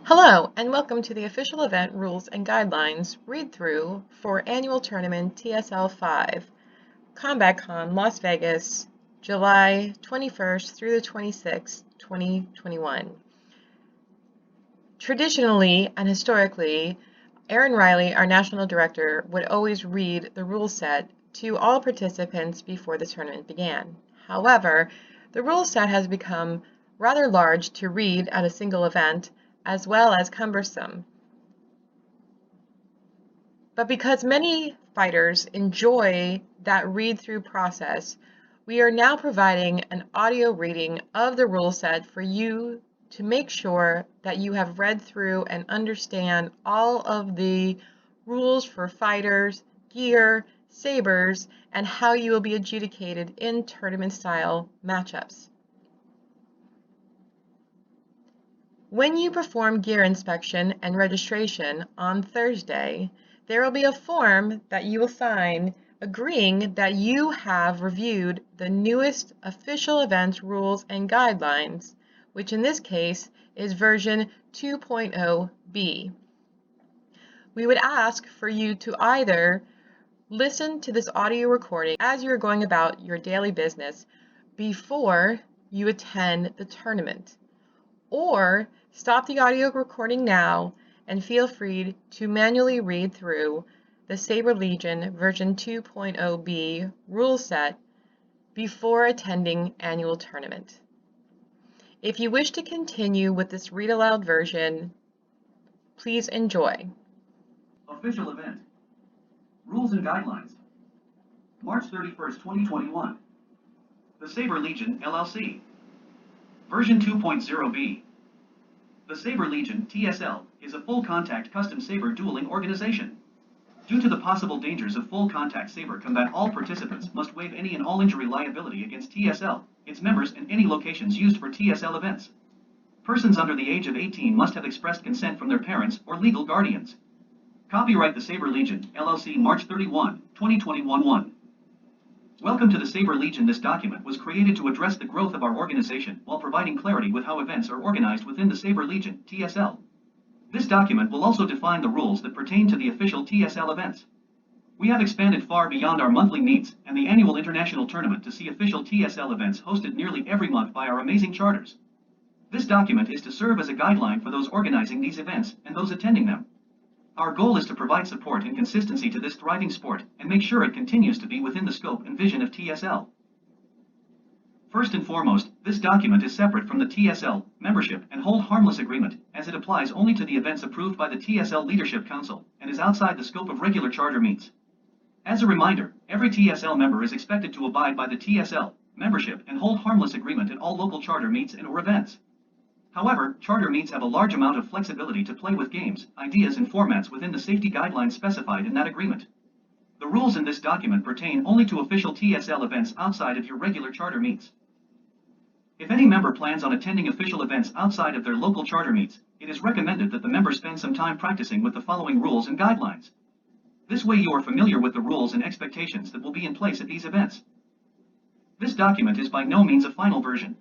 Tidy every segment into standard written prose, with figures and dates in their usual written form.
Hello, and welcome to the official event rules and guidelines read-through for annual tournament TSL 5, CombatCon Las Vegas, July 21st through the 26th, 2021. Traditionally and historically, Aaron Riley, our national director, would always read the rule set to all participants before the tournament began. However, the rule set has become rather large to read at a single event, as well as cumbersome. But because many fighters enjoy that read-through process, we are now providing an audio reading of the rule set for you to make sure that you have read through and understand all of the rules for fighters, gear, sabers, and how you will be adjudicated in tournament-style matchups. When you perform gear inspection and registration on Thursday, there will be a form that you will sign agreeing that you have reviewed the newest official events rules and guidelines, which in this case is version 2.0b. We would ask for you to either listen to this audio recording as you're going about your daily business before you attend the tournament, or stop the audio recording now and feel free to manually read through the Saber Legion version 2.0b rule set before attending annual tournament. If you wish to continue with this read aloud version, please enjoy. Official event. Rules and guidelines. March 31st, 2021. The Saber Legion, LLC. Version 2.0b. The Saber Legion, TSL, is a full-contact custom saber dueling organization. Due to the possible dangers of full-contact saber combat, all participants must waive any and all injury liability against TSL, its members, and any locations used for TSL events. Persons under the age of 18 must have expressed consent from their parents or legal guardians. Copyright the Saber Legion, LLC, March 31, 2021. Welcome to the Saber Legion. This document was created to address the growth of our organization while providing clarity with how events are organized within the Saber Legion, TSL. This document will also define the rules that pertain to the official TSL events. We have expanded far beyond our monthly meets and the annual international tournament to see official TSL events hosted nearly every month by our amazing charters. This document is to serve as a guideline for those organizing these events and those attending them. Our goal is to provide support and consistency to this thriving sport and make sure it continues to be within the scope and vision of TSL. First and foremost, this document is separate from the TSL membership and hold harmless agreement, as it applies only to the events approved by the TSL Leadership Council and is outside the scope of regular charter meets. As a reminder, every TSL member is expected to abide by the TSL membership and hold harmless agreement at all local charter meets and/or events. However, charter meets have a large amount of flexibility to play with games, ideas, and formats within the safety guidelines specified in that agreement. The rules in this document pertain only to official TSL events outside of your regular charter meets. If any member plans on attending official events outside of their local charter meets, it is recommended that the member spend some time practicing with the following rules and guidelines. This way you are familiar with the rules and expectations that will be in place at these events. This document is by no means a final version.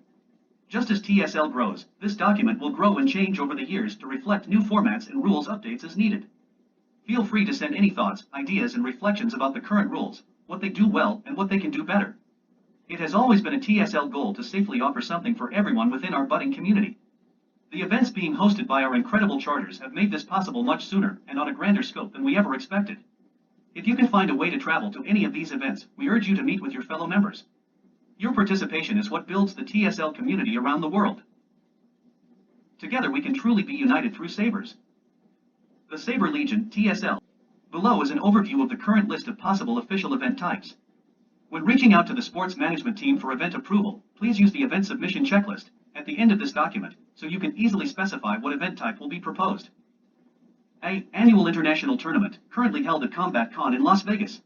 Just as TSL grows, this document will grow and change over the years to reflect new formats and rules updates as needed. Feel free to send any thoughts, ideas, and reflections about the current rules, what they do well, and what they can do better. It has always been a TSL goal to safely offer something for everyone within our budding community. The events being hosted by our incredible charters have made this possible much sooner and on a grander scope than we ever expected. If you can find a way to travel to any of these events, we urge you to meet with your fellow members. Your participation is what builds the TSL community around the world. Together we can truly be united through sabers. The Saber Legion, TSL. Below is an overview of the current list of possible official event types. When reaching out to the sports management team for event approval, please use the event submission checklist at the end of this document so you can easily specify what event type will be proposed. A. Annual International Tournament, currently held at CombatCon in Las Vegas.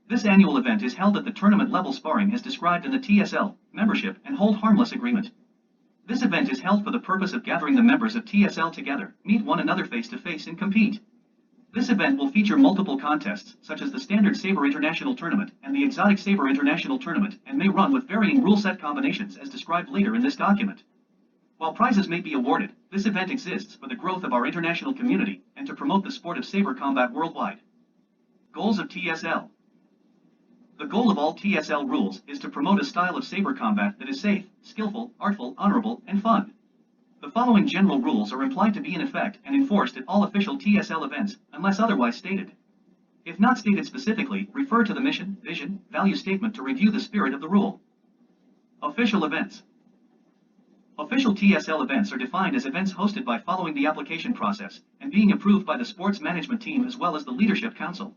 This annual event is held at the tournament level sparring as described in the TSL membership and hold harmless agreement. This event is held for the purpose of gathering the members of TSL together, meet one another face to face, and compete. This event will feature multiple contests, such as the Standard Saber International Tournament and the Exotic Saber International Tournament, and may run with varying rule set combinations as described later in this document. While prizes may be awarded, This event exists for the growth of our international community and to promote the sport of saber combat worldwide. Goals of TSL. The goal of all TSL rules is to promote a style of saber combat that is safe, skillful, artful, honorable, and fun. The following general rules are implied to be in effect and enforced at all official TSL events, unless otherwise stated. If not stated specifically, refer to the mission, vision, value statement to review the spirit of the rule. Official events. Official TSL events are defined as events hosted by following the application process and being approved by the sports management team as well as the leadership council.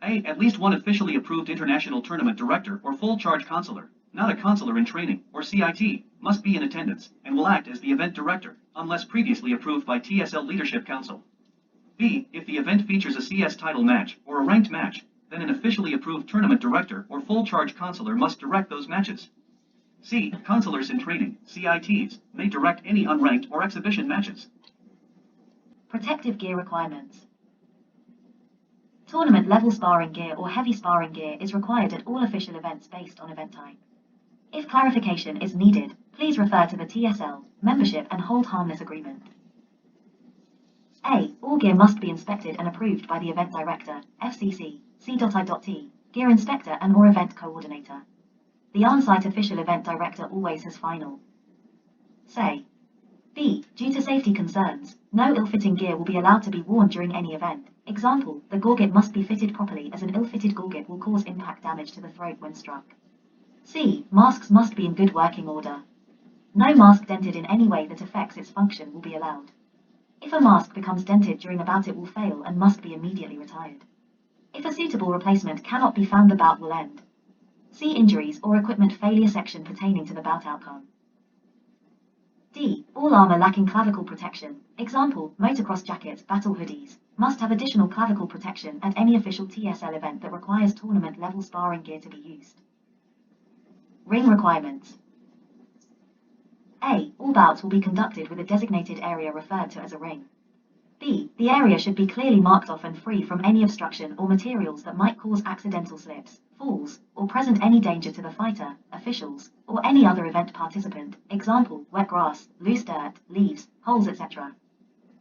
A. At least one officially approved international tournament director or full charge consular, not a consular in training, or CIT, must be in attendance and will act as the event director, unless previously approved by TSL Leadership Council. B. If the event features a CS title match or a ranked match, then an officially approved tournament director or full charge consular must direct those matches. C. Consulars in training, CITs, may direct any unranked or exhibition matches. Protective gear requirements. Tournament level sparring gear or heavy sparring gear is required at all official events based on event type. If clarification is needed, please refer to the TSL, membership and hold harmless agreement. A. All gear must be inspected and approved by the event director, FCC, C.I.T, gear inspector and or event coordinator. The on-site official event director always has final say. B. Due to safety concerns, no ill-fitting gear will be allowed to be worn during any event. Example, the gorget must be fitted properly as an ill-fitted gorget will cause impact damage to the throat when struck. C. Masks must be in good working order. No mask dented in any way that affects its function will be allowed. If a mask becomes dented during a bout, it will fail and must be immediately retired. If a suitable replacement cannot be found, the bout will end. See injuries or equipment failure section pertaining to the bout outcome. D. All armor lacking clavicle protection, example, motocross jackets, battle hoodies, must have additional clavicle protection at any official TSL event that requires tournament level sparring gear to be used. Ring requirements. A. All bouts will be conducted with a designated area referred to as a ring. B. The area should be clearly marked off and free from any obstruction or materials that might cause accidental slips, falls, or present any danger to the fighter, officials, or any other event participant, example, wet grass, loose dirt, leaves, holes, etc.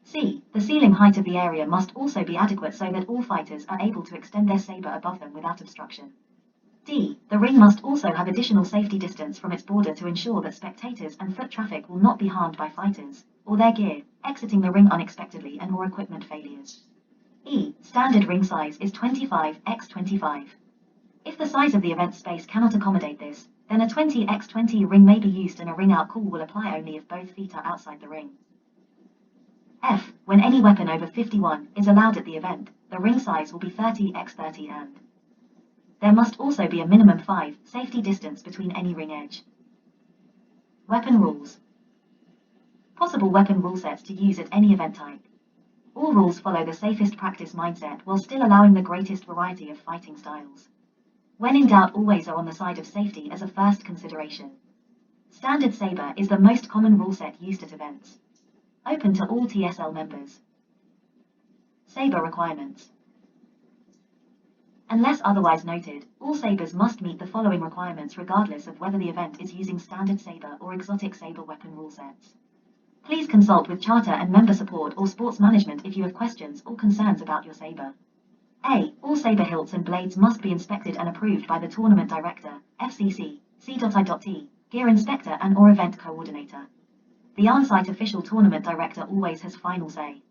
C. The ceiling height of the area must also be adequate so that all fighters are able to extend their saber above them without obstruction. D. The ring must also have additional safety distance from its border to ensure that spectators and foot traffic will not be harmed by fighters, or their gear, exiting the ring unexpectedly and or equipment failures. E. Standard ring size is 25x25. If the size of the event space cannot accommodate this, then a 20x20 ring may be used and a ring out call will apply only if both feet are outside the ring. F. When any weapon over 51 is allowed at the event, the ring size will be 30x30 and there must also be a minimum 5 safety distance between any ring edge. Weapon rules. Possible weapon rule sets to use at any event type. All rules follow the safest practice mindset while still allowing the greatest variety of fighting styles. When in doubt, always are on the side of safety as a first consideration. Standard Saber is the most common rule set used at events. Open to all TSL members. Saber requirements. Unless otherwise noted, all sabers must meet the following requirements regardless of whether the event is using standard saber or exotic saber weapon rule sets. Please consult with charter and member support or sports management if you have questions or concerns about your saber. A. All saber hilts and blades must be inspected and approved by the tournament director, FCC, C.I.T, gear inspector and or event coordinator. The on-site official tournament director always has final say.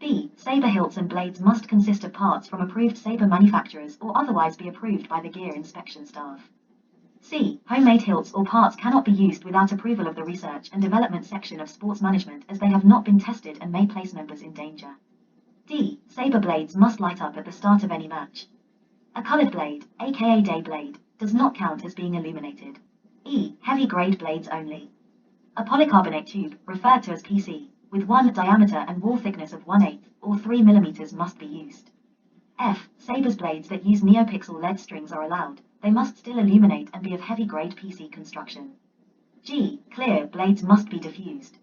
B. Saber hilts and blades must consist of parts from approved saber manufacturers or otherwise be approved by the gear inspection staff. C. Homemade hilts or parts cannot be used without approval of the research and development section of sports management as they have not been tested and may place members in danger. D. Saber blades must light up at the start of any match. A colored blade, aka day blade, does not count as being illuminated. E. Heavy grade blades only. A polycarbonate tube, referred to as PC, with 1 diameter and wall thickness of 1/8 or 3 mm must be used. F. Sabers blades that use neopixel LED strings are allowed. They must still illuminate and be of heavy grade PC construction. G. Clear blades must be diffused.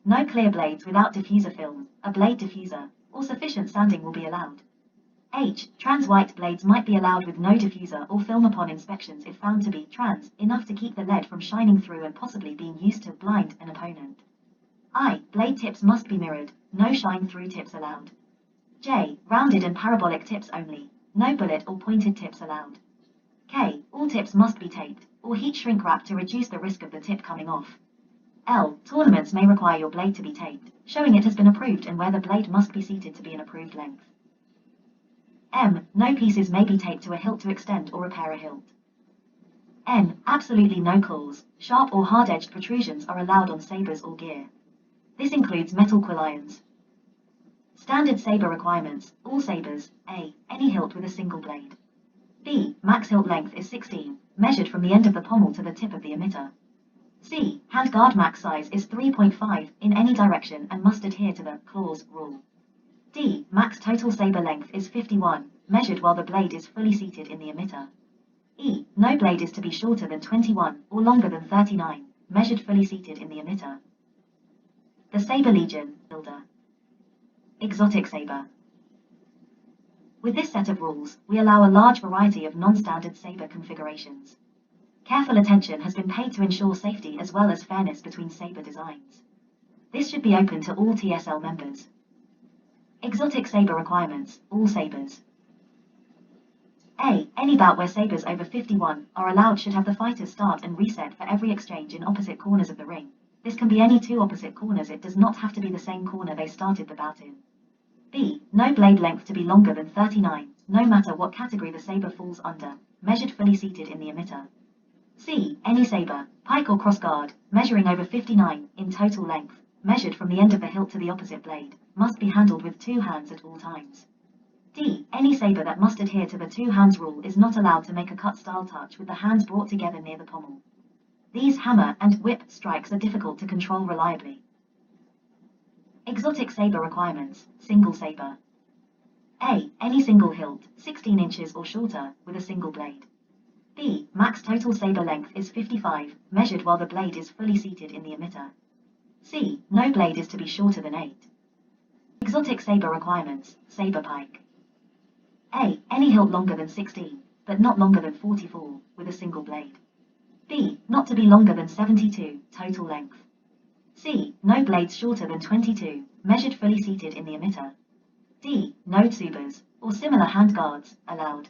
No clear blades without diffuser film, a blade diffuser, or sufficient sanding will be allowed. H. Trans white blades might be allowed with no diffuser or film upon inspections if found to be trans enough to keep the lead from shining through and possibly being used to blind an opponent. I. Blade tips must be mirrored. No shine-through tips allowed. J. Rounded and parabolic tips only. No bullet or pointed tips allowed. K. All tips must be taped, or heat shrink wrapped to reduce the risk of the tip coming off. L. Tournaments may require your blade to be taped, showing it has been approved and where the blade must be seated to be an approved length. M. No pieces may be taped to a hilt to extend or repair a hilt. N. Absolutely no claws, sharp or hard-edged protrusions are allowed on sabers or gear. This includes metal quill irons. Standard saber requirements, all sabers, A. Any hilt with a single blade. B. Max hilt length is 16, measured from the end of the pommel to the tip of the emitter. C. Handguard max size is 3.5 in any direction and must adhere to the claws rule. D. Max total saber length is 51, measured while the blade is fully seated in the emitter. E. No blade is to be shorter than 21 or longer than 39, measured fully seated in the emitter. The Saber Legion, Builder. Exotic Saber. With this set of rules, we allow a large variety of non-standard saber configurations. Careful attention has been paid to ensure safety as well as fairness between saber designs. This should be open to all TSL members. Exotic saber requirements, all sabers. A. Any bout where sabers over 51 are allowed should have the fighters start and reset for every exchange in opposite corners of the ring. This can be any two opposite corners, it does not have to be the same corner they started the bout in. B. No blade length to be longer than 39, no matter what category the saber falls under, measured fully seated in the emitter. C. Any saber, pike or crossguard, measuring over 59 in total length, measured from the end of the hilt to the opposite blade, must be handled with two hands at all times. D. Any saber that must adhere to the two hands rule is not allowed to make a cut-style touch with the hands brought together near the pommel. These hammer and whip strikes are difficult to control reliably. Exotic saber requirements, single saber. A. Any single hilt, 16 inches or shorter, with a single blade. B. Max total saber length is 55, measured while the blade is fully seated in the emitter. C. No blade is to be shorter than 8. Exotic saber requirements, saber pike. A. Any hilt longer than 16, but not longer than 44, with a single blade. B. Not to be longer than 72, total length. C. No blades shorter than 22, measured fully seated in the emitter. D. No tsubas, or similar handguards, allowed.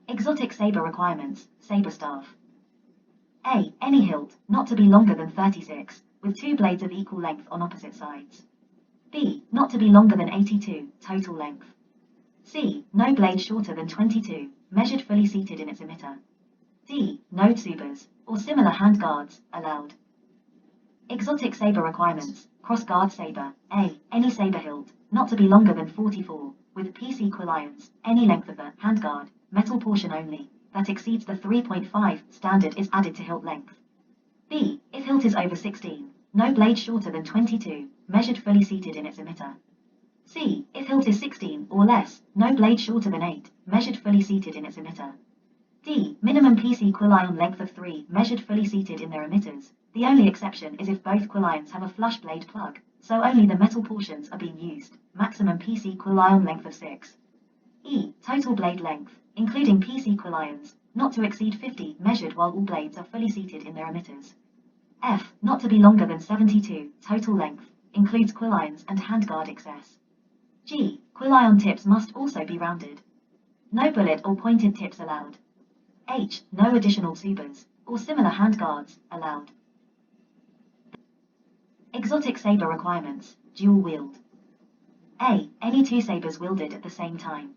Exotic saber requirements, saber staff. A. Any hilt, not to be longer than 36, with two blades of equal length on opposite sides. B. Not to be longer than 82, total length. C. No blade shorter than 22, measured fully seated in its emitter. D. No tsubas, or similar handguards, allowed. Exotic saber requirements, cross-guard saber. A. Any saber hilt, not to be longer than 44, with PC quill irons, any length of the handguard, metal portion only, that exceeds the 3.5 standard is added to hilt length. B. If hilt is over 16, no blade shorter than 22, measured fully seated in its emitter. C. If hilt is 16 or less, no blade shorter than 8, measured fully seated in its emitter. D. Minimum PC quill iron length of 3, measured fully seated in their emitters. The only exception is if both quill irons have a flush blade plug, so only the metal portions are being used. Maximum PC quill iron length of 6. E. Total blade length, including PC quill irons, not to exceed 50, measured while all blades are fully seated in their emitters. F. Not to be longer than 72, total length, includes quill irons and handguard excess. G. Quill iron tips must also be rounded. No bullet or pointed tips allowed. H. No additional tsubas, or similar handguards, allowed. Exotic saber requirements, dual wield. A. Any two sabers wielded at the same time.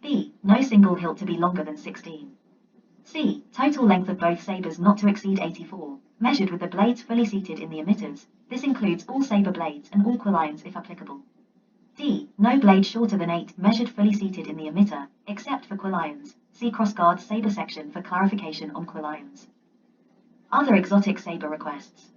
B. No single hilt to be longer than 16. C. Total length of both sabers not to exceed 84, measured with the blades fully seated in the emitters. This includes all saber blades and all quill irons if applicable. D. No blade shorter than 8, measured fully seated in the emitter, except for quill irons. See crossguard saber section for clarification on quill irons. Other exotic saber requests.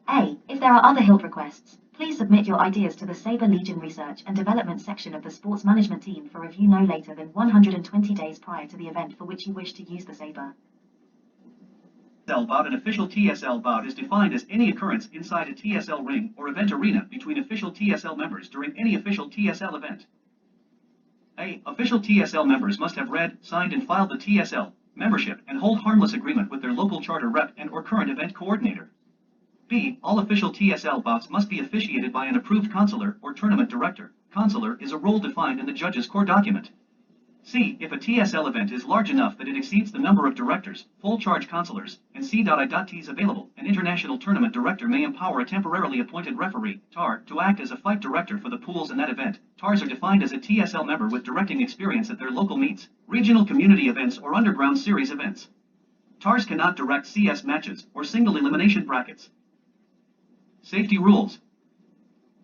A. If there are other hilt requests, please submit your ideas to the Saber Legion Research and Development section of the Sports Management Team for review no later than 120 days prior to the event for which you wish to use the saber. TSL bout. An official TSL bout is defined as any occurrence inside a TSL ring or event arena between official TSL members during any official TSL event. A. Official TSL members must have read, signed and filed the TSL membership and hold harmless agreement with their local charter rep and or current event coordinator. B. All official TSL bouts must be officiated by an approved consular or tournament director. Consular is a role defined in the judge's core document. C. If a TSL event is large enough that it exceeds the number of directors, full charge consulars, and C.I.Ts available, an international tournament director may empower a temporarily appointed referee, TAR, to act as a fight director for the pools in that event. TARs are defined as a TSL member with directing experience at their local meets, regional community events, or underground series events. TARs cannot direct CS matches or single elimination brackets. Safety rules.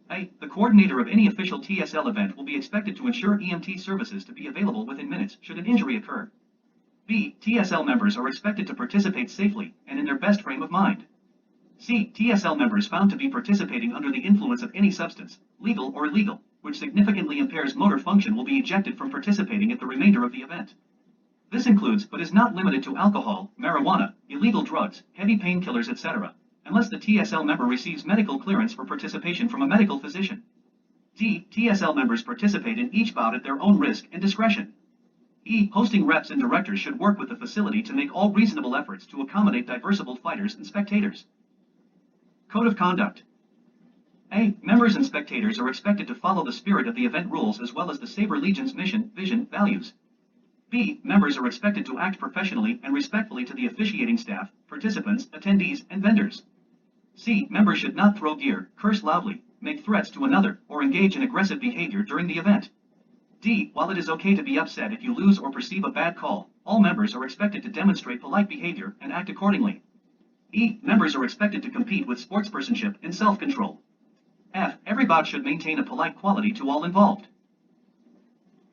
A. The coordinator of any official TSL event will be expected to ensure EMT services to be available within minutes should an injury occur. B. TSL members are expected to participate safely and in their best frame of mind. C. TSL members found to be participating under the influence of any substance, legal or illegal, which significantly impairs motor function will be ejected from participating at the remainder of the event. This includes, but is not limited to, alcohol, marijuana, illegal drugs, heavy painkillers, etc., unless the TSL member receives medical clearance for participation from a medical physician. D. TSL members participate in each bout at their own risk and discretion. E. Hosting reps and directors should work with the facility to make all reasonable efforts to accommodate diversible fighters and spectators. Code of Conduct. A. Members and spectators are expected to follow the spirit of the event rules as well as the Saber Legion's mission, vision, values. B. Members are expected to act professionally and respectfully to the officiating staff, participants, attendees, and vendors. C. Members should not throw gear, curse loudly, make threats to another, or engage in aggressive behavior during the event. D. While it is okay to be upset if you lose or perceive a bad call, all members are expected to demonstrate polite behavior and act accordingly. E. Members are expected to compete with sportspersonship and self-control. F. Every bout should maintain a polite quality to all involved.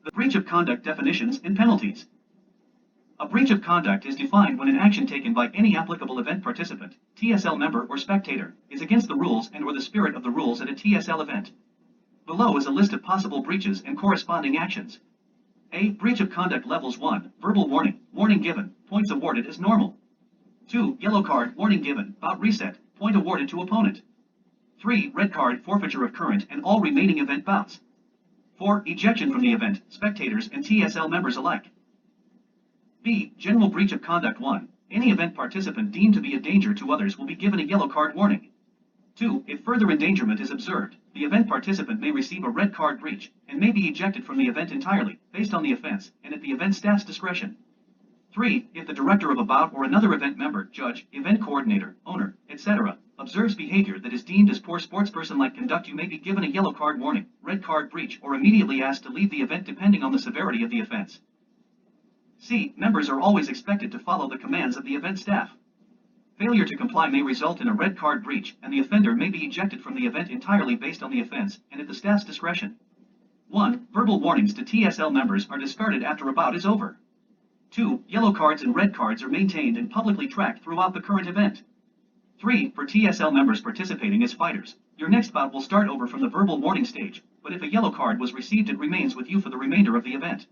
The breach of conduct definitions and penalties. A breach of conduct is defined when an action taken by any applicable event participant, TSL member or spectator, is against the rules and or the spirit of the rules at a TSL event. Below is a list of possible breaches and corresponding actions. A. Breach of conduct levels 1, verbal warning, warning given, points awarded as normal. 2. Yellow card, warning given, bout reset, point awarded to opponent. 3. Red card, forfeiture of current and all remaining event bouts. 4. Ejection from the event, spectators and TSL members alike. B. General breach of conduct 1. Any event participant deemed to be a danger to others will be given a yellow card warning. 2. If further endangerment is observed, the event participant may receive a red card breach and may be ejected from the event entirely, based on the offense, and at the event staff's discretion. 3. If the director of a bout or another event member, judge, event coordinator, owner, etc., observes behavior that is deemed as poor sportsperson-like conduct, you may be given a yellow card warning, red card breach, or immediately asked to leave the event depending on the severity of the offense. C. Members are always expected to follow the commands of the event staff. Failure to comply may result in a red card breach, and the offender may be ejected from the event entirely based on the offense, and at the staff's discretion. 1. Verbal warnings to TSL members are discarded after a bout is over. 2. Yellow cards and red cards are maintained and publicly tracked throughout the current event. 3. For TSL members participating as fighters, your next bout will start over from the verbal warning stage, but if a yellow card was received, it remains with you for the remainder of the event.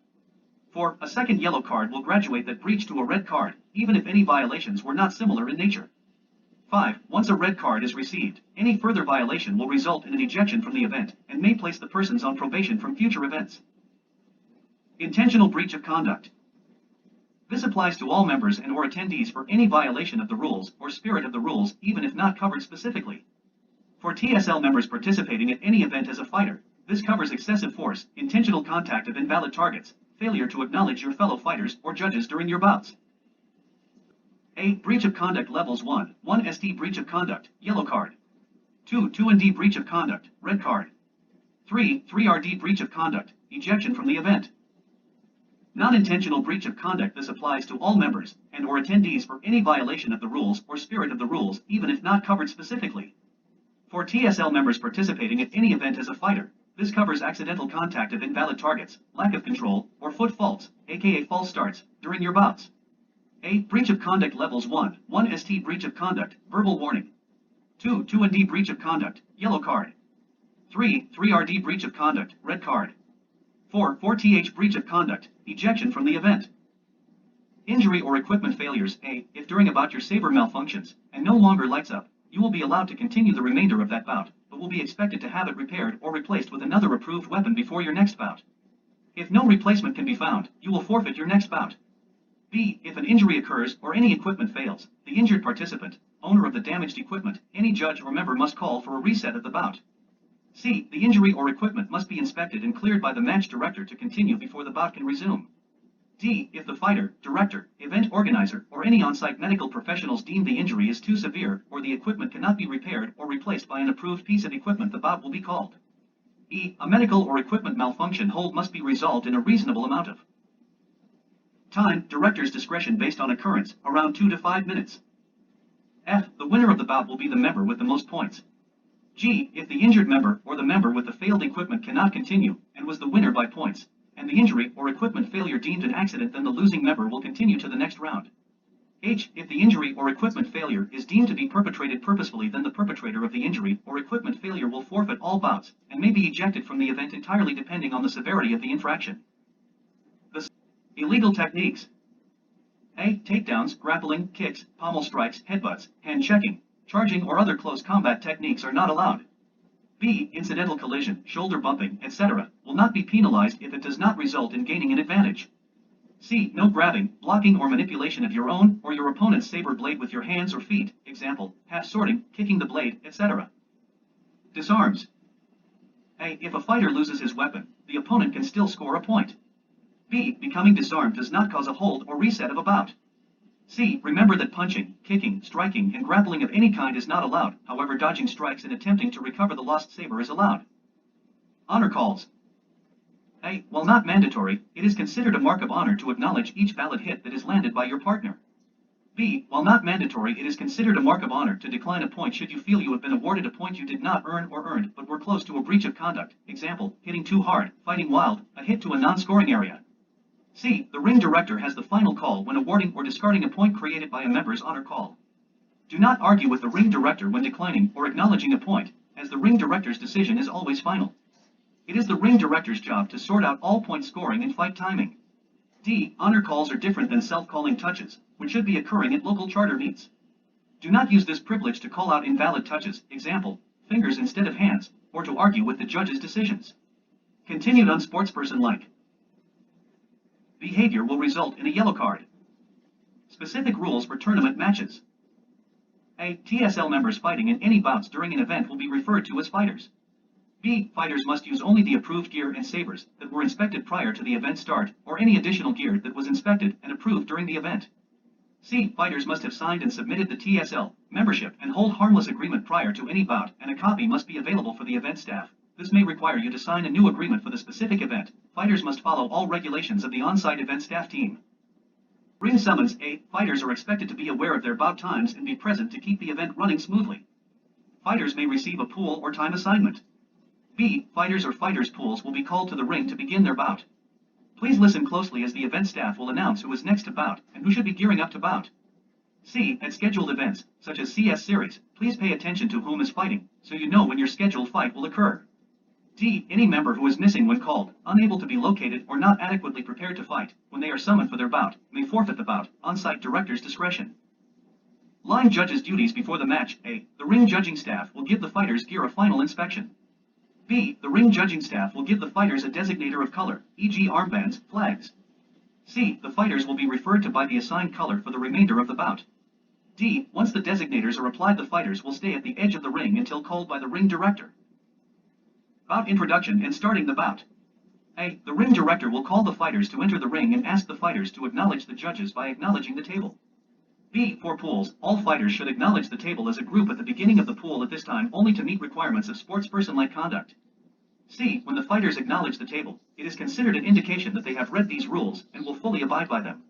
4. A second yellow card will graduate that breach to a red card, even if any violations were not similar in nature. 5. Once a red card is received, any further violation will result in an ejection from the event, and may place the persons on probation from future events. Intentional breach of conduct. This applies to all members and or attendees for any violation of the rules or spirit of the rules, even if not covered specifically. For TSL members participating at any event as a fighter, this covers excessive force, intentional contact of invalid targets, failure to acknowledge your fellow fighters or judges during your bouts. A. Breach of conduct levels 1. 1 ST breach of conduct, yellow card. 2. 2ND breach of conduct, red card. 3. 3RD breach of conduct, ejection from the event. Non-intentional breach of conduct. This applies to all members and or attendees for any violation of the rules or spirit of the rules, even if not covered specifically. For TSL members participating at any event as a fighter, this covers accidental contact of invalid targets, lack of control, or foot faults, aka false starts, during your bouts. A. Breach of conduct levels 1. 1 ST breach of conduct, verbal warning. 2. 2ND breach of conduct, yellow card. 3. 3RD breach of conduct, red card. 4. 4TH breach of conduct, ejection from the event. Injury or equipment failures. A. If during a bout your saber malfunctions and no longer lights up, you will be allowed to continue the remainder of that bout, but will be expected to have it repaired or replaced with another approved weapon before your next bout. If no replacement can be found, you will forfeit your next bout. B. If an injury occurs or any equipment fails, the injured participant, owner of the damaged equipment, any judge or member must call for a reset of the bout. C. The injury or equipment must be inspected and cleared by the match director to continue before the bout can resume. D. If the fighter, director, event organizer, or any on-site medical professionals deem the injury is too severe or the equipment cannot be repaired or replaced by an approved piece of equipment, the bout will be called. E. A medical or equipment malfunction hold must be resolved in a reasonable amount of time, director's discretion based on occurrence, around 2 to 5 minutes. F. The winner of the bout will be the member with the most points. G. If the injured member or the member with the failed equipment cannot continue and was the winner by points, and the injury or equipment failure deemed an accident, then the losing member will continue to the next round. H. If the injury or equipment failure is deemed to be perpetrated purposefully, then the perpetrator of the injury or equipment failure will forfeit all bouts and may be ejected from the event entirely depending on the severity of the infraction. The illegal techniques. A. Takedowns, grappling, kicks, pommel strikes, headbutts, hand checking, charging or other close combat techniques are not allowed. B. Incidental collision, shoulder bumping, etc. will not be penalized if it does not result in gaining an advantage. C. No grabbing, blocking or manipulation of your own or your opponent's saber blade with your hands or feet, example, half swording, kicking the blade, etc. Disarms. A. If a fighter loses his weapon, the opponent can still score a point. B. Becoming disarmed does not cause a hold or reset of a bout. C. Remember that punching, kicking, striking, and grappling of any kind is not allowed, however dodging strikes and attempting to recover the lost saber is allowed. Honor calls. A. While not mandatory, it is considered a mark of honor to acknowledge each valid hit that is landed by your partner. B. While not mandatory, it is considered a mark of honor to decline a point should you feel you have been awarded a point you did not earn or earned but were close to a breach of conduct, example, hitting too hard, fighting wild, a hit to a non-scoring area. C. The ring director has the final call when awarding or discarding a point created by a member's honor call. Do not argue with the ring director when declining or acknowledging a point, as the ring director's decision is always final. It is the ring director's job to sort out all point scoring and fight timing. D. Honor calls are different than self-calling touches, which should be occurring at local charter meets. Do not use this privilege to call out invalid touches, example, fingers instead of hands, or to argue with the judge's decisions. Continued unsportsperson-like behavior will result in a yellow card. Specific rules for tournament matches. A. TSL members fighting in any bouts during an event will be referred to as fighters. B. Fighters must use only the approved gear and sabers that were inspected prior to the event start, or any additional gear that was inspected and approved during the event. C. Fighters must have signed and submitted the TSL membership and hold harmless agreement prior to any bout, and a copy must be available for the event staff. This may require you to sign a new agreement for the specific event. Fighters must follow all regulations of the on-site event staff team. Ring summons. A. Fighters are expected to be aware of their bout times and be present to keep the event running smoothly. Fighters may receive a pool or time assignment. B. Fighters or fighters' pools will be called to the ring to begin their bout. Please listen closely as the event staff will announce who is next to bout and who should be gearing up to bout. C. At scheduled events, such as CS Series, please pay attention to whom is fighting, so you know when your scheduled fight will occur. D. Any member who is missing when called, unable to be located, or not adequately prepared to fight, when they are summoned for their bout, may forfeit the bout, on-site director's discretion. Line judges' duties before the match. A. The ring judging staff will give the fighters' gear a final inspection. B. The ring judging staff will give the fighters a designator of color, e.g. armbands, flags. C. The fighters will be referred to by the assigned color for the remainder of the bout. D. Once the designators are applied, the fighters will stay at the edge of the ring until called by the ring director. Bout introduction and starting the bout. A. The ring director will call the fighters to enter the ring and ask the fighters to acknowledge the judges by acknowledging the table. B. For pools, all fighters should acknowledge the table as a group at the beginning of the pool at this time only to meet requirements of sportsperson-like conduct. C. When the fighters acknowledge the table, it is considered an indication that they have read these rules and will fully abide by them.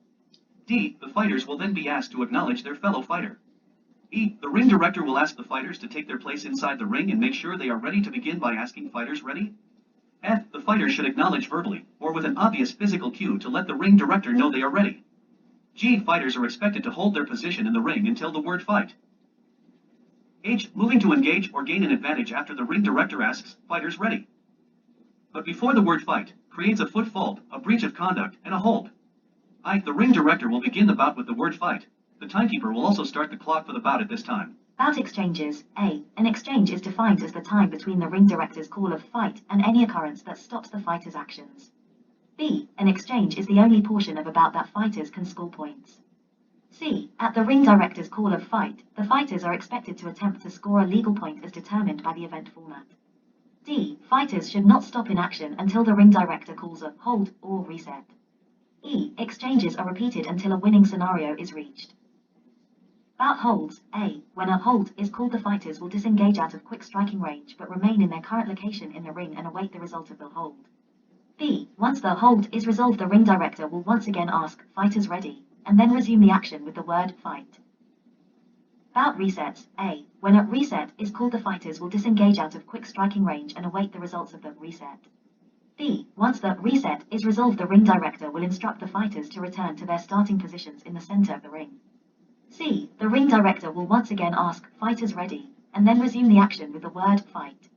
D. The fighters will then be asked to acknowledge their fellow fighter. E. The ring director will ask the fighters to take their place inside the ring and make sure they are ready to begin by asking fighters ready. F. The fighters should acknowledge verbally, or with an obvious physical cue to let the ring director know they are ready. G. Fighters are expected to hold their position in the ring until the word fight. H. Moving to engage or gain an advantage after the ring director asks, fighters ready. But before the word fight, creates a foot fault, a breach of conduct, and a hold. I. The ring director will begin the bout with the word fight. The timekeeper will also start the clock for the bout at this time. Bout exchanges. A. An exchange is defined as the time between the ring director's call of fight and any occurrence that stops the fighter's actions. B. An exchange is the only portion of a bout that fighters can score points. C. At the ring director's call of fight, the fighters are expected to attempt to score a legal point as determined by the event format. D. Fighters should not stop in action until the ring director calls a hold or reset. E. Exchanges are repeated until a winning scenario is reached. Bout holds. A. When a hold is called, the fighters will disengage out of quick striking range but remain in their current location in the ring and await the result of the hold. B. Once the hold is resolved, the ring director will once again ask, fighters ready, and then resume the action with the word fight. Bout resets. A. When a reset is called, the fighters will disengage out of quick striking range and await the results of the reset. B. Once the reset is resolved, the ring director will instruct the fighters to return to their starting positions in the center of the ring. C. The ring director will once again ask, fighters ready, and then resume the action with the word fight.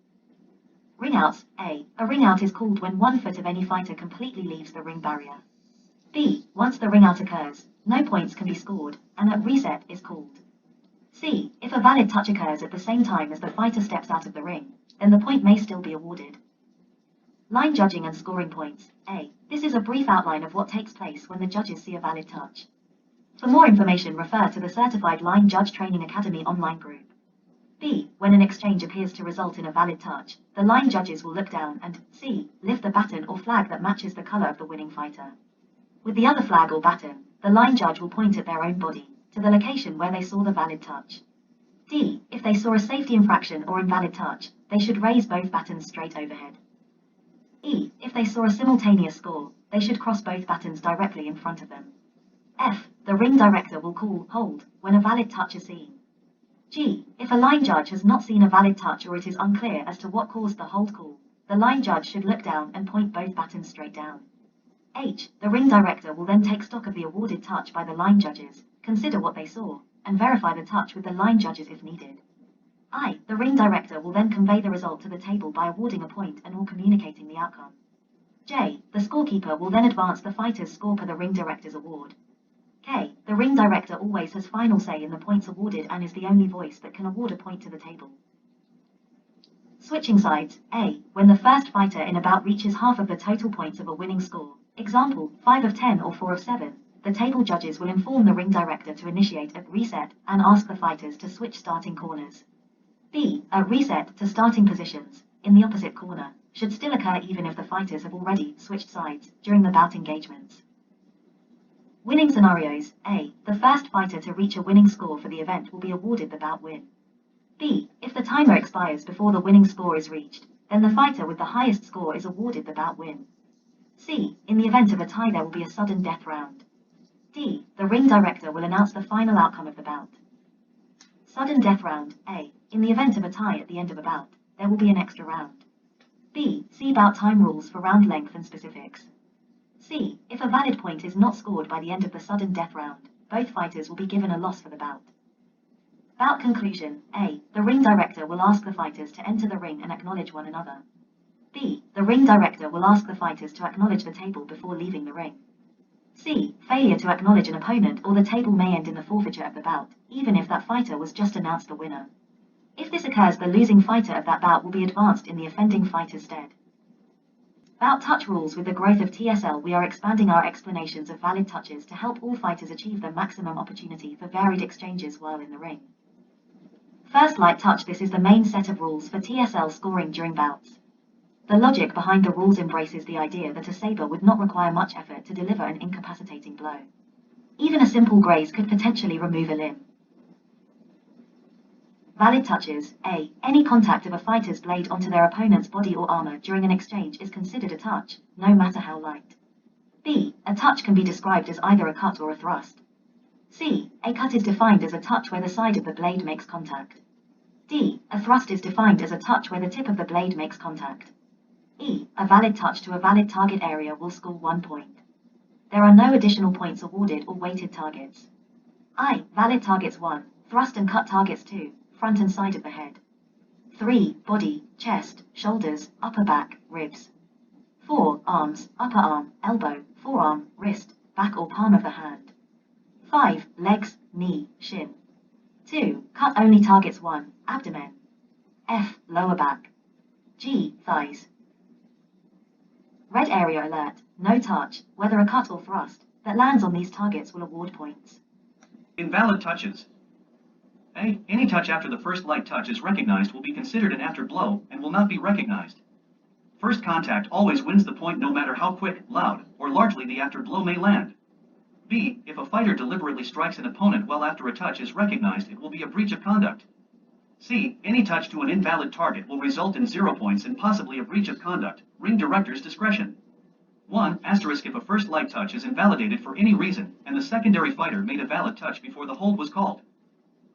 Ringouts. A. A ringout is called when 1 foot of any fighter completely leaves the ring barrier. B. Once the ringout occurs, no points can be scored, and a reset is called. C. If a valid touch occurs at the same time as the fighter steps out of the ring, then the point may still be awarded. Line judging and scoring points. A. This is a brief outline of what takes place when the judges see a valid touch. For more information, refer to the Certified Line Judge Training Academy online group. B. When an exchange appears to result in a valid touch, the line judges will look down and C. Lift the baton or flag that matches the color of the winning fighter. With the other flag or baton, the line judge will point at their own body, to the location where they saw the valid touch. D. If they saw a safety infraction or invalid touch, they should raise both batons straight overhead. E. If they saw a simultaneous score, they should cross both batons directly in front of them. F. The ring director will call hold when a valid touch is seen. G. If a line judge has not seen a valid touch or it is unclear as to what caused the hold call, the line judge should look down and point both batons straight down. H. The ring director will then take stock of the awarded touch by the line judges, consider what they saw, and verify the touch with the line judges if needed. I. The ring director will then convey the result to the table by awarding a point and or communicating the outcome. J. The scorekeeper will then advance the fighter's score per the ring director's award. K. The ring director always has final say in the points awarded and is the only voice that can award a point to the table. Switching sides. A. When the first fighter in a bout reaches half of the total points of a winning score, example, 5 of 10 or 4 of 7, the table judges will inform the ring director to initiate a reset and ask the fighters to switch starting corners. B. A reset to starting positions, in the opposite corner, should still occur even if the fighters have already switched sides during the bout engagements. Winning scenarios. A. The first fighter to reach a winning score for the event will be awarded the bout win. B. If the timer expires before the winning score is reached, then the fighter with the highest score is awarded the bout win. C. In the event of a tie, there will be a sudden death round. D. The ring director will announce the final outcome of the bout. Sudden death round. A. In the event of a tie at the end of a bout, there will be an extra round. B. See bout time rules for round length and specifics. C. If a valid point is not scored by the end of the sudden death round, both fighters will be given a loss for the bout. Bout conclusion. A. The ring director will ask the fighters to enter the ring and acknowledge one another. B. The ring director will ask the fighters to acknowledge the table before leaving the ring. C. Failure to acknowledge an opponent or the table may end in the forfeiture of the bout, even if that fighter was just announced the winner. If this occurs, the losing fighter of that bout will be advanced in the offending fighter's stead. Bout touch rules. With the growth of TSL, we are expanding our explanations of valid touches to help all fighters achieve the maximum opportunity for varied exchanges while in the ring. First, light touch. This is the main set of rules for TSL scoring during bouts. The logic behind the rules embraces the idea that a saber would not require much effort to deliver an incapacitating blow. Even a simple graze could potentially remove a limb. Valid touches. A. Any contact of a fighter's blade onto their opponent's body or armor during an exchange is considered a touch, no matter how light. B. A touch can be described as either a cut or a thrust. C. A cut is defined as a touch where the side of the blade makes contact. D. A thrust is defined as a touch where the tip of the blade makes contact. E. A valid touch to a valid target area will score 1 point. There are no additional points awarded or weighted targets. I. Valid targets 1, thrust and cut targets 2, front and side of the head. 3. Body, chest, shoulders, upper back, ribs. 4. Arms, upper arm, elbow, forearm, wrist, back or palm of the hand. 5. Legs, knee, shin. 2. Cut only targets 1, abdomen. F. Lower back. G. Thighs. Red area alert, no touch, whether a cut or thrust, that lands on these targets will award points. Invalid touches. A. Any touch after the first light touch is recognized will be considered an after blow and will not be recognized. First contact always wins the point no matter how quick, loud, or largely the after blow may land. B. If a fighter deliberately strikes an opponent well after a touch is recognized, it will be a breach of conduct. C. Any touch to an invalid target will result in 0 points and possibly a breach of conduct. Ring director's discretion. 1. If a first light touch is invalidated for any reason, and the secondary fighter made a valid touch before the hold was called,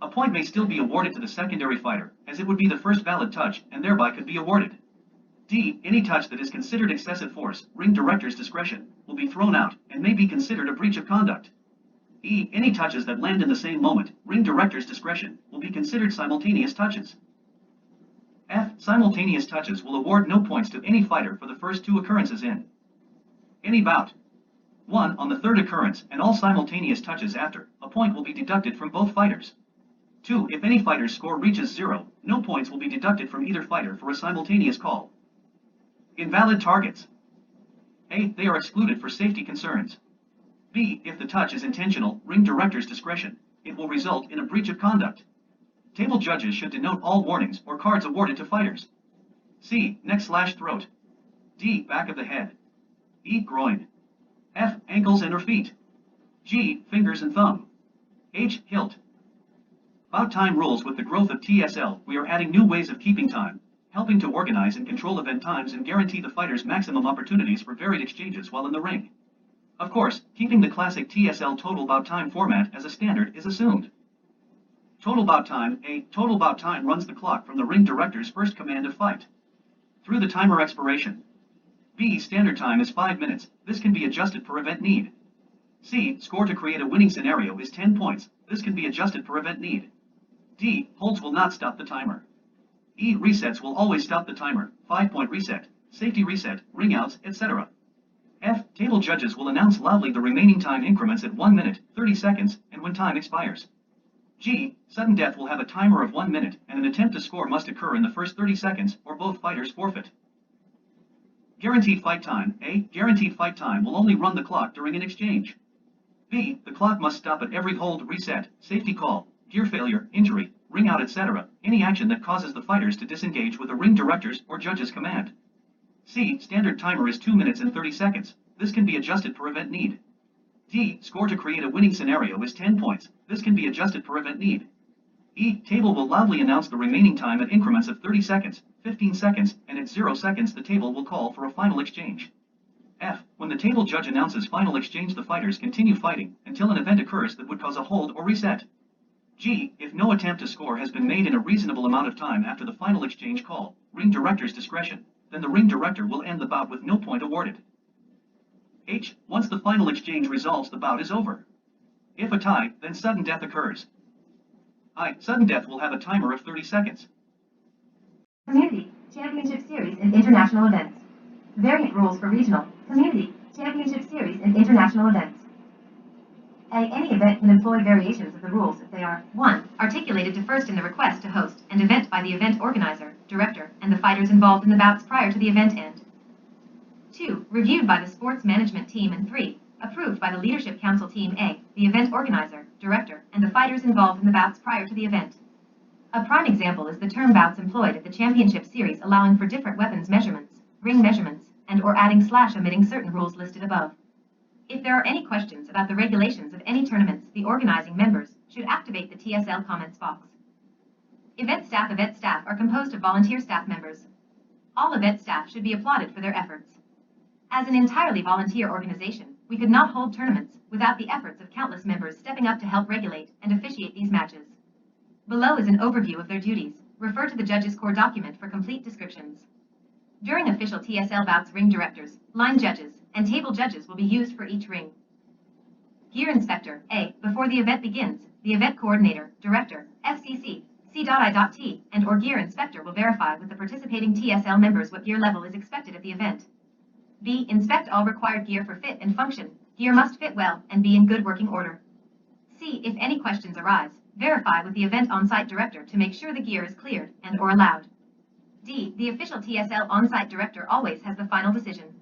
a point may still be awarded to the secondary fighter, as it would be the first valid touch, and thereby could be awarded. D. Any touch that is considered excessive force, ring director's discretion, will be thrown out, and may be considered a breach of conduct. E. Any touches that land in the same moment, ring director's discretion, will be considered simultaneous touches. F. Simultaneous touches will award no points to any fighter for the first 2 occurrences in any bout. 1. On the 3rd occurrence, and all simultaneous touches after, a point will be deducted from both fighters. 2. If any fighter's score reaches 0, no points will be deducted from either fighter for a simultaneous call. Invalid targets. A. They are excluded for safety concerns. B. If the touch is intentional, ring director's discretion, it will result in a breach of conduct. Table judges should denote all warnings or cards awarded to fighters. C. Neck/throat. D. Back of the head. E. Groin. F. Ankles and or feet. G. Fingers and thumb. H. Hilt. Bout time rules. With the growth of TSL, we are adding new ways of keeping time, helping to organize and control event times and guarantee the fighters maximum opportunities for varied exchanges while in the ring. Of course, keeping the classic TSL total bout time format as a standard is assumed. Total bout time. A. Total bout time runs the clock from the ring director's first command of fight through the timer expiration. B. Standard time is 5 minutes. This can be adjusted per event need. C. Score to create a winning scenario is 10 points. This can be adjusted per event need. D. Holds will not stop the timer. E. Resets will always stop the timer. 5-point reset, safety reset, ring outs, etc. F. Table judges will announce loudly the remaining time increments at 1 minute, 30 seconds, and when time expires. G. Sudden death will have a timer of 1 minute, and an attempt to score must occur in the first 30 seconds, or both fighters forfeit. Guaranteed fight time. A. Guaranteed fight time will only run the clock during an exchange. B. The clock must stop at every hold, reset, safety call, gear failure, injury, ring out, etc., any action that causes the fighters to disengage with a ring director's or judge's command. C. Standard timer is 2 minutes and 30 seconds. This can be adjusted per event need. D. Score to create a winning scenario is 10 points. This can be adjusted per event need. E. Table will loudly announce the remaining time at increments of 30 seconds, 15 seconds, and at 0 seconds the table will call for a final exchange. F. When the table judge announces final exchange, the fighters continue fighting until an event occurs that would cause a hold or reset. G. If no attempt to score has been made in a reasonable amount of time after the final exchange call, ring director's discretion, then the ring director will end the bout with no point awarded. H. Once the final exchange resolves, the bout is over. If a tie, then sudden death occurs. I. Sudden death will have a timer of 30 seconds. Community Championship Series and International Events. Variant rules for regional, community, championship series and international events. A. Any event can employ variations of the rules if they are 1. Articulated to first in the request to host an event by the event organizer, director, and the fighters involved in the bouts prior to the event end. 2. Reviewed by the sports management team, and 3. Approved by the leadership council team A, the event organizer, director, and the fighters involved in the bouts prior to the event. A prime example is the term bouts employed at the championship series, allowing for different weapons measurements, ring measurements, and or adding / omitting certain rules listed above. If there are any questions about the regulations of any tournaments, the organizing members should activate the TSL comments box. Event staff are composed of volunteer staff members. All event staff should be applauded for their efforts. As an entirely volunteer organization, we could not hold tournaments without the efforts of countless members stepping up to help regulate and officiate these matches. Below is an overview of their duties. Refer to the judge's core document for complete descriptions. During official TSL bouts, ring directors, line judges, and table judges will be used for each ring. Gear Inspector. A. Before the event begins, the event coordinator, director, FCC, C.I.T, and or gear inspector will verify with the participating TSL members what gear level is expected at the event. B. Inspect all required gear for fit and function. Gear must fit well and be in good working order. C. If any questions arise, verify with the event on-site director to make sure the gear is cleared and or allowed. D. The official TSL on-site director always has the final decision.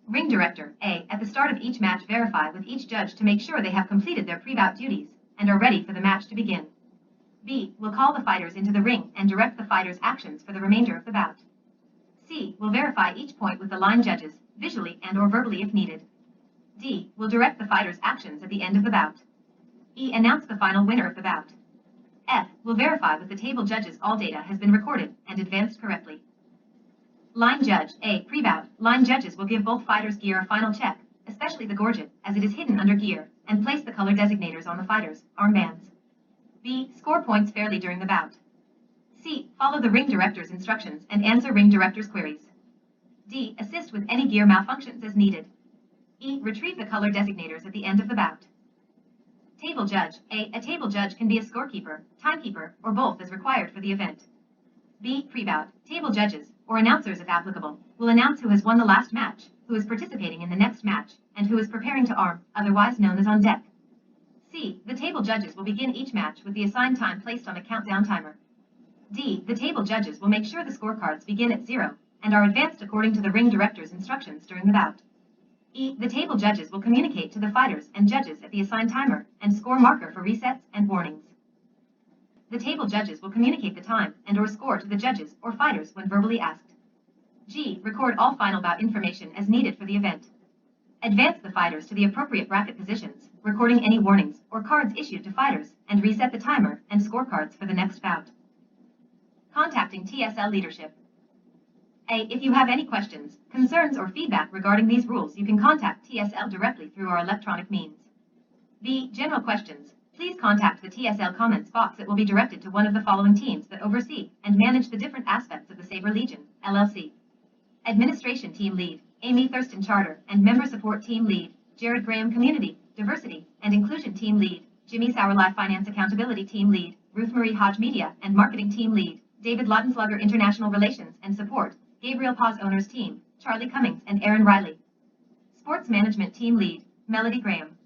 Ring Director. A. At the start of each match, verify with each judge to make sure they have completed their pre-bout duties and are ready for the match to begin. B will call the fighters into the ring and direct the fighters' actions for the remainder of the bout. C will verify each point with the line judges, visually and/or verbally if needed. D will direct the fighters' actions at the end of the bout. E announce the final winner of the bout. F will verify with the table judges all data has been recorded and advanced correctly. Line Judge A. Pre-bout. Line judges will give both fighters' gear a final check, especially the gorget, as it is hidden under gear, and place the color designators on the fighters' armbands. B. Score points fairly during the bout. C. Follow the ring director's instructions and answer ring director's queries. D. Assist with any gear malfunctions as needed. E. Retrieve the color designators at the end of the bout. Table Judge A. A table judge can be a scorekeeper, timekeeper, or both as required for the event. B. Pre-bout. Table judges, or announcers if applicable, will announce who has won the last match, who is participating in the next match, and who is preparing to arm, otherwise known as on deck. C. The table judges will begin each match with the assigned time placed on a countdown timer. D. The table judges will make sure the scorecards begin at 0, and are advanced according to the ring director's instructions during the bout. E. The table judges will communicate to the fighters and judges at the assigned timer and score marker for resets and warnings. The table judges will communicate the time and/or score to the judges or fighters when verbally asked. G. Record all final bout information as needed for the event. Advance the fighters to the appropriate bracket positions, recording any warnings or cards issued to fighters, and reset the timer and scorecards for the next bout. Contacting TSL leadership. A. If you have any questions, concerns, or feedback regarding these rules, you can contact TSL directly through our electronic means. B. General questions. Please contact the TSL comments box. It will be directed to one of the following teams that oversee and manage the different aspects of the Saber Legion, LLC. Administration Team Lead, Amy Thurston Charter, and Member Support Team Lead, Jared Graham Community, Diversity, and Inclusion Team Lead, Jimmy Sauerlife Finance Accountability Team Lead, Ruth Marie Hodge Media and Marketing Team Lead, David Lautenslugger International Relations and Support, Gabriel Paz Owners Team, Charlie Cummings and Aaron Riley. Sports Management Team Lead, Melody Graham.